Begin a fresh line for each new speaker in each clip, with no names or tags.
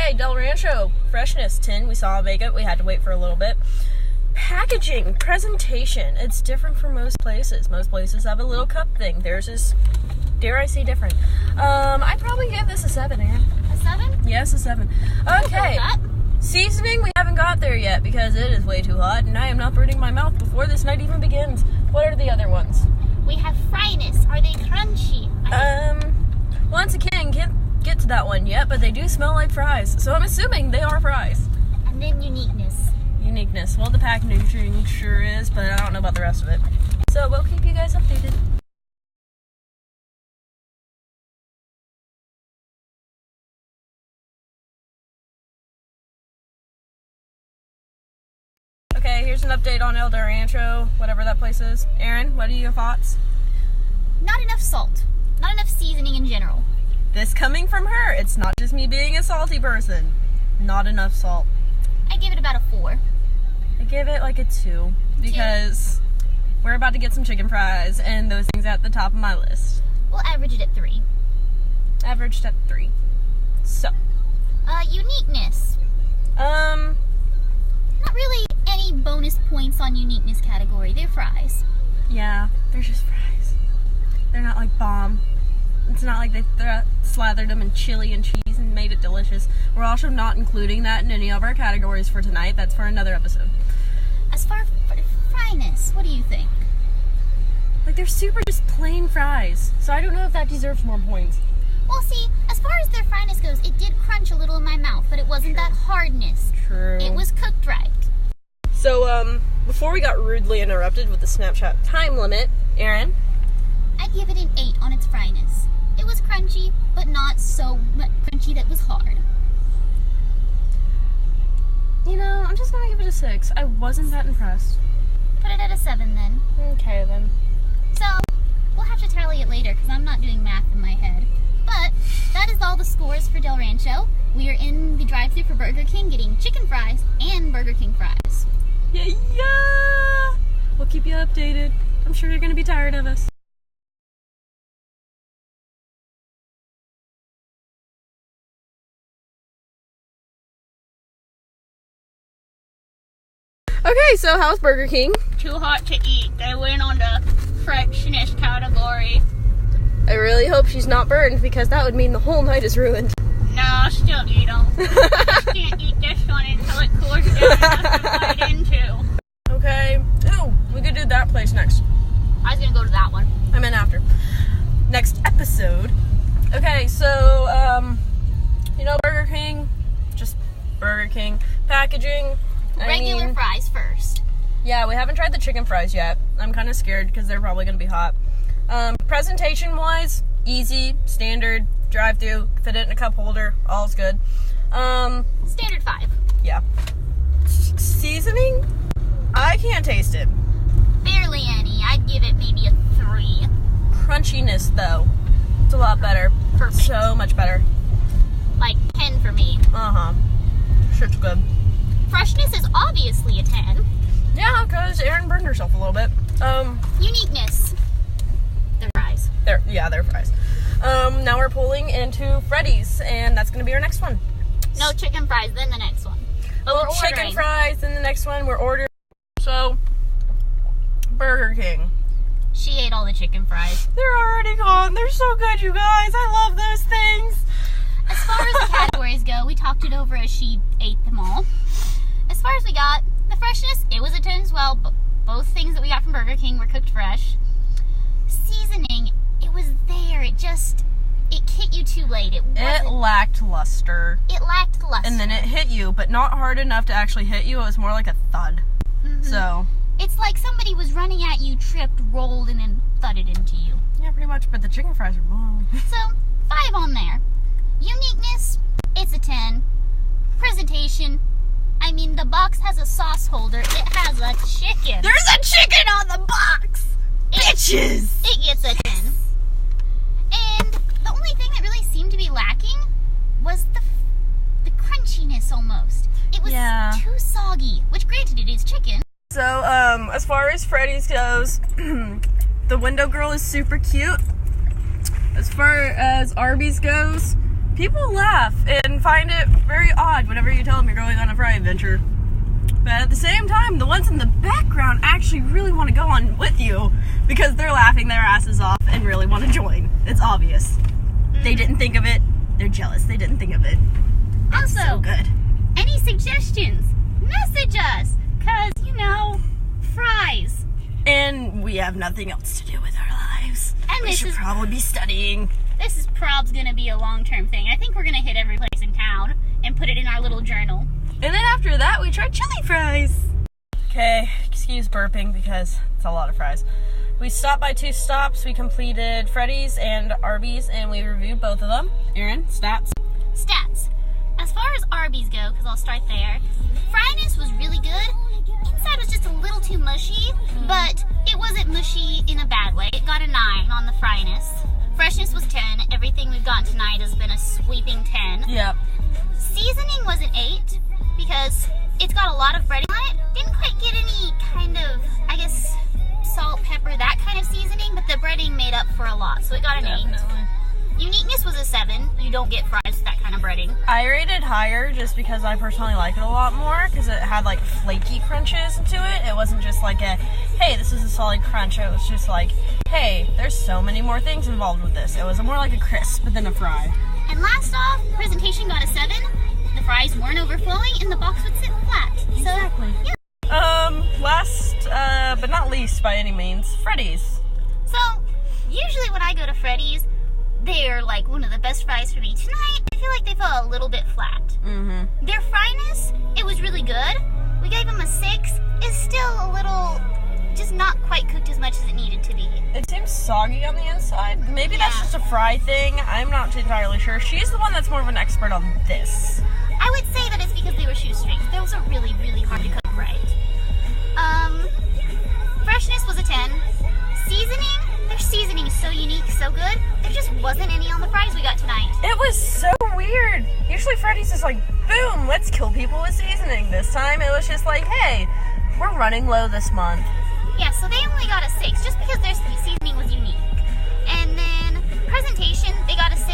Okay, Del Rancho, freshness, tin. We saw a vacant. We had to wait for a little bit. Packaging, presentation. It's different from most places. Most places have a little cup thing. Theirs is, dare I say, different. I'd probably give this a 7, Aaron.
A 7?
Yes, a 7. Okay. Seasoning, we haven't got there yet because it is way too hot and I am not burning my mouth before this night even begins. What are the other ones?
We have fryness. Are they crunchy?
Once again, can't get to that one yet, but they do smell like fries. So I'm assuming they are fries.
And then uniqueness.
Uniqueness. Well, the packaging sure is, but I don't know about the rest of it. So we'll keep you guys updated. Okay, here's an update on El Rancho, whatever that place is. Aaron, what are your thoughts?
Not enough salt. Not enough seasoning in general.
This coming from her. It's not just me being a salty person. Not enough salt.
I give it about a 4.
I give it like a 2 because we're about to get some chicken fries and those things at the top of my list.
We'll average it at 3.
Averaged at 3. So.
Uniqueness. Not really any bonus points on uniqueness category. They're fries.
Yeah, they're just fries. They're not like bomb. It's not like they slathered them in chili and cheese and made it delicious. We're also not including that in any of our categories for tonight. That's for another episode.
As far as fryness, what do you think?
Like, they're super just plain fries. So I don't know if that deserves more points.
Well, see, as far as their fryness goes, it did crunch a little in my mouth, but it wasn't that hardness.
True.
It was cooked right.
So, before we got rudely interrupted with the Snapchat time limit, Aaron?
I'd give it an 8 on its fryness. It was crunchy, but not so crunchy that was hard.
You know, I'm just gonna give it a 6. I wasn't that impressed.
Put it at a 7 then.
Okay, then.
So, we'll have to tally it later because I'm not doing math in my head. But, that is all the scores for Del Rancho. We are in the drive-thru for Burger King getting chicken fries and Burger King fries.
Yeah! We'll keep you updated. I'm sure you're gonna be tired of us. Okay, so how's Burger King?
Too hot to eat. They went on the freshness category.
I really hope she's not burned because that would mean the whole night is ruined.
No, I'll still eat them. I just can't eat this one until it cools down enough to put it into.
Okay. Oh, we could do that place next.
I was gonna go to that one.
I meant after. Next episode. Okay, so, Burger King. Just Burger King. Packaging.
Regular fries first.
Yeah, we haven't tried the chicken fries yet. I'm kind of scared because they're probably going to be hot. Presentation-wise, easy, standard, drive-thru, fit it in a cup holder, all's good.
Standard 5.
Yeah. Seasoning? I can't taste it.
Barely any. I'd give it maybe a 3.
Crunchiness, though, it's a lot better.
Perfect.
So much better.
Like 10 for me.
Uh-huh. Shit's good.
Freshness is obviously a 10.
Yeah, because Erin burned herself a little bit.
Uniqueness. They're fries.
They're fries. Now we're pulling into Freddy's, and that's going to be our next one.
No chicken fries, then the next one. But we're
Chicken
ordering.
fries, then the next one we're ordering. So, Burger King.
She ate all the chicken fries.
They're already gone. They're so good, you guys. I love those things.
As far as the categories go, we talked it over as she ate them all. As far as we got, the freshness, it was a 10 as well. Both things that we got from Burger King were cooked fresh. Seasoning, it was there. It hit you too late.
It lacked luster.
It lacked luster.
And then it hit you, but not hard enough to actually hit you. It was more like a thud.
Mm-hmm.
So.
It's like somebody was running at you, tripped, rolled, and then thudded into you.
Yeah, pretty much. But the chicken fries are bomb.
So, 5 on there. Uniqueness, it's a 10. Presentation, I mean, the box has a sauce holder. It has a chicken.
There's a chicken on the box! Bitches!
It gets a 10. And the only thing that really seemed to be lacking was the crunchiness almost. It was too soggy, which granted it is chicken.
So, as far as Freddy's goes, the window girl is super cute. As far as Arby's goes, People laugh and find it very odd whenever you tell them you're going on a fry adventure. But at the same time, the ones in the background actually really want to go on with you because they're laughing their asses off and really want to join. It's obvious. They didn't think of it. They're jealous. They didn't think of it. It's
Also,
so good.
any suggestions? Message us, cause fries.
And we have nothing else to do with our lives.
And
we
this
should
is-
probably be studying.
This is probably gonna be a long-term thing. I think we're gonna hit every place in town and put it in our little journal.
And then after that, we tried chili fries. Okay, excuse burping because it's a lot of fries. We stopped by 2 stops. We completed Freddy's and Arby's, and we reviewed both of them. Aaron, stats?
Stats. As far as Arby's go, because I'll start there, fryness was really good. Inside was just a little too mushy, but it wasn't mushy in a bad way. It got a 9 on the fryness. Freshness was 10. Everything we've gotten tonight has been a sweeping 10.
Yep.
Seasoning was an 8 because it's got a lot of breading on it. Didn't quite get any kind of, I guess, salt, pepper, that kind of seasoning, but the breading made up for a lot, so it got an 8.
Definitely.
Uniqueness was a 7. You don't get fries with that kind of breading.
I rated higher just because I personally like it a lot more because it had like flaky crunches to it. It wasn't just like a, hey, this is a solid crunch. It was just like, hey, there's so many more things involved with this. It was more like a crisp than a fry.
And last off, presentation got a 7. The fries weren't overflowing, and the box would sit flat.
Exactly.
So, yeah.
Last but not least by any means, Freddy's.
So, usually when I go to Freddy's, they're like one of the best fries for me. Tonight, I feel like they fell a little bit flat.
Mm-hmm.
Their fryness, it was really good. We gave them a 6. It's still a little, just not quite cooked as much as it needed to be.
It seems soggy on the inside. Maybe that's
Yeah.
just a fry thing. I'm not entirely sure. She's the one that's more of an expert on this.
I would say that it's because they were shoestrings. Those are really, really hard to cook right. Freshness was a 10. Seasoning, their seasoning is so unique, so good. There just wasn't any on the fries we got tonight.
It was so weird. Usually Freddy's is like, boom, let's kill people with seasoning. This time it was just like, hey, we're running low this month.
Yeah, so they only got a 6 just because their seasoning was unique. And then presentation, they got a 6.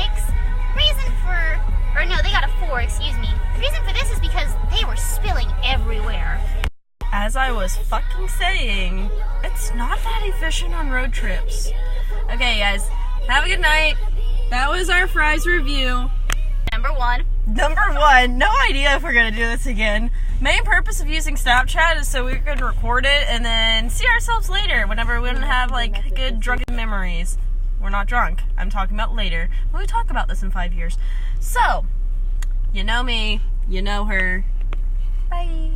They got a 4, excuse me. Reason for this is because they were spilling everywhere.
As I was fucking saying, it's not that efficient on road trips. Okay, guys, have a good night. That was our fries review.
Number 1.
Number 1, no idea if we're gonna do this again. Main purpose of using Snapchat is so we can record it and then see ourselves later whenever we don't have like good drunken memories. We're not drunk. I'm talking about later. When we talk about this in 5 years. So, you know me, you know her. Bye.